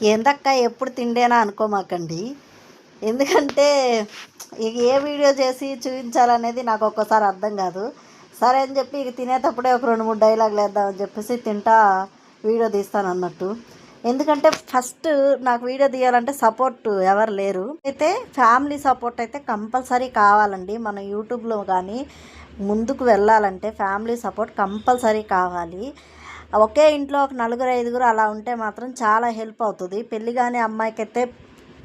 ఏందక్క ఎప్పుడు తిండేనా అనుకోమాకండి. ఎందుకంటే ఇక ఏ వీడియో చేసి చూపించాలనేది నాకు ఒక్కోసారి అర్థం కాదు. సరే అని చెప్పి ఇక తినేటప్పుడే ఒక 2-3 డైలాగులు వేద్దామని చెప్పేసి తింటా వీడియో తీస్తాను అన్నట్టు. ఎందుకంటే ఫస్ట్ నాకు వీడియో తీయాలంటే సపోర్ట్ ఎవరు లేరు. అయితే ఫ్యామిలీ సపోర్ట్ అయితే కంపల్సరీ కావాలండి. మన యూట్యూబ్లో కానీ ముందుకు వెళ్ళాలంటే ఫ్యామిలీ సపోర్ట్ కంపల్సరీ కావాలి. ఒకే ఇంట్లో ఒక 4-5 అలా ఉంటే మాత్రం చాలా హెల్ప్ అవుతుంది. పెళ్ళి కాని అమ్మాయికైతే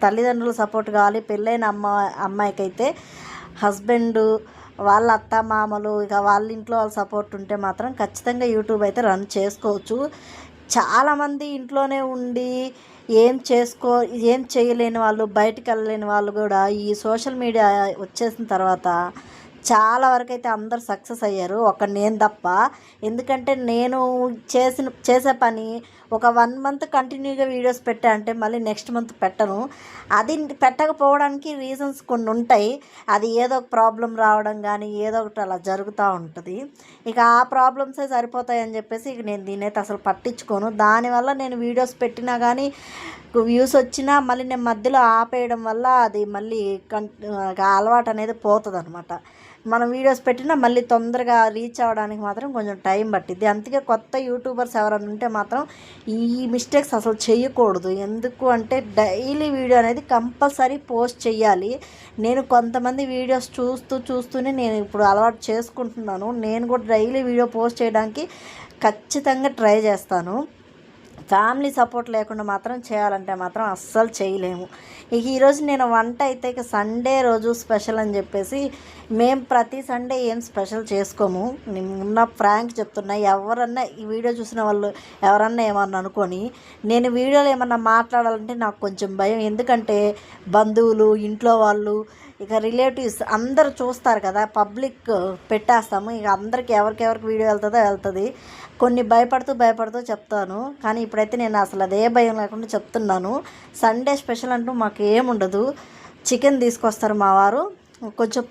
తల్లిదండ్రుల సపోర్ట్ కావాలి. పెళ్ళైన అమ్మాయికైతే హస్బెండు, వాళ్ళ అత్త మామలు, ఇక వాళ్ళ ఇంట్లో వాళ్ళ సపోర్ట్ ఉంటే మాత్రం ఖచ్చితంగా యూట్యూబ్ అయితే రన్ చేసుకోవచ్చు. చాలామంది ఇంట్లోనే ఉండి ఏం చేయలేని వాళ్ళు, బయటికి వెళ్ళలేని వాళ్ళు కూడా ఈ సోషల్ మీడియా వచ్చేసిన తర్వాత చాలా వరకు అయితే అందరు సక్సెస్ అయ్యారు, ఒక నేను తప్ప. ఎందుకంటే నేను చేసే పని ఒక 1 మంత్ కంటిన్యూగా వీడియోస్ పెట్టా అంటే మళ్ళీ నెక్స్ట్ మంత్ పెట్టను. అది పెట్టకపోవడానికి రీజన్స్ కొన్ని ఉంటాయి. అది ఏదో ఒక ప్రాబ్లం రావడం కానీ ఏదో ఒకటి అలా జరుగుతూ ఉంటుంది. ఇక ఆ ప్రాబ్లమ్సే సరిపోతాయని చెప్పేసి ఇక నేను దీనైతే అసలు పట్టించుకోను. దానివల్ల నేను వీడియోస్ పెట్టినా కానీ వ్యూస్ వచ్చినా మళ్ళీ నేను మధ్యలో ఆపేయడం వల్ల అది మళ్ళీ అలవాటు అనేది పోతుంది అనమాట. మనం వీడియోస్ పెట్టినా మళ్ళీ తొందరగా రీచ్ అవ్వడానికి మాత్రం కొంచెం టైం పట్టిద్ది. అందుకే కొత్త యూట్యూబర్స్ ఎవరైనా ఉంటే మాత్రం ఈ మిస్టేక్స్ అసలు చేయకూడదు. ఎందుకు అంటే డైలీ వీడియో అనేది కంపల్సరీ పోస్ట్ చేయాలి. నేను కొంతమంది వీడియోస్ చూస్తూనే నేను ఇప్పుడు అలవాటు చేసుకుంటున్నాను. నేను కూడా డైలీ వీడియో పోస్ట్ చేయడానికి ఖచ్చితంగా ట్రై చేస్తాను. ఫ్యామిలీ సపోర్ట్ లేకుండా మాత్రం చేయాలంటే మాత్రం అస్సలు చేయలేము. ఇక ఈరోజు నేను వంట అయితే ఇక సండే రోజు స్పెషల్ అని చెప్పేసి మేము ప్రతి సండే ఏం స్పెషల్ చేసుకోము. ఉన్న ఫ్రాంక్ చెప్తున్నా, ఎవరన్నా ఈ వీడియో చూసిన వాళ్ళు ఎవరన్నా ఏమన్నా అనుకొని, నేను వీడియోలో ఏమన్నా మాట్లాడాలంటే నాకు కొంచెం భయం. ఎందుకంటే బంధువులు, ఇంట్లో వాళ్ళు, ఇక రిలేటివ్స్ అందరూ చూస్తారు కదా, పబ్లిక్ పెట్టేస్తాము. ఇక అందరికి ఎవరికెవరికి వీడియో వెళ్తుంది. కొన్ని భయపడుతూ చెప్తాను. కానీ ఇప్పుడైతే నేను అసలు అదే భయం లేకుండా చెప్తున్నాను. సండే స్పెషల్ అంటూ మాకు ఏముండదు. చికెన్ తీసుకొస్తారు మా వారు, కొంచెం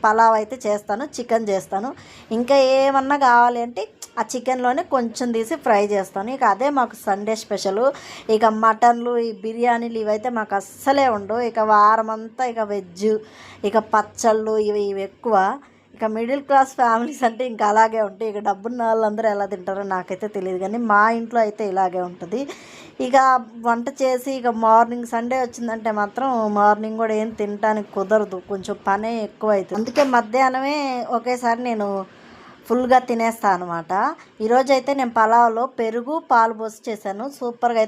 పలావ్ అయితే చేస్తాను, చికెన్ చేస్తాను. ఇంకా ఏమన్నా కావాలి అంటే ఆ చికెన్లోనే కొంచెం తీసి ఫ్రై చేస్తాను. ఇక అదే మాకు సండే స్పెషలు. ఇక మటన్లు, ఈ బిర్యానీలు ఇవైతే మాకు అస్సలే ఉండవు. ఇక వారం అంతా ఇక వెజ్, ఇక పచ్చళ్ళు ఇవి ఎక్కువ. ఇక మిడిల్ క్లాస్ ఫ్యామిలీస్ అంటే ఇంకా అలాగే ఉంటాయి. ఇక డబ్బున్న వాళ్ళందరూ ఎలా తింటారో నాకైతే తెలియదు, కానీ మా ఇంట్లో అయితే ఇలాగే ఉంటుంది. ఇక వంట చేసి ఇక మార్నింగ్ సండే వచ్చిందంటే మాత్రం మార్నింగ్ కూడా ఏం తినడానికి కుదరదు, కొంచెం పనే ఎక్కువ అవుతుంది. అందుకే మధ్యాహ్నమే ఒకేసారి నేను ఫుల్గా తినేస్తాను అనమాట. ఈరోజైతే నేను పలావ్లో పెరుగు, పాలు పోసి చేశాను. సూపర్గా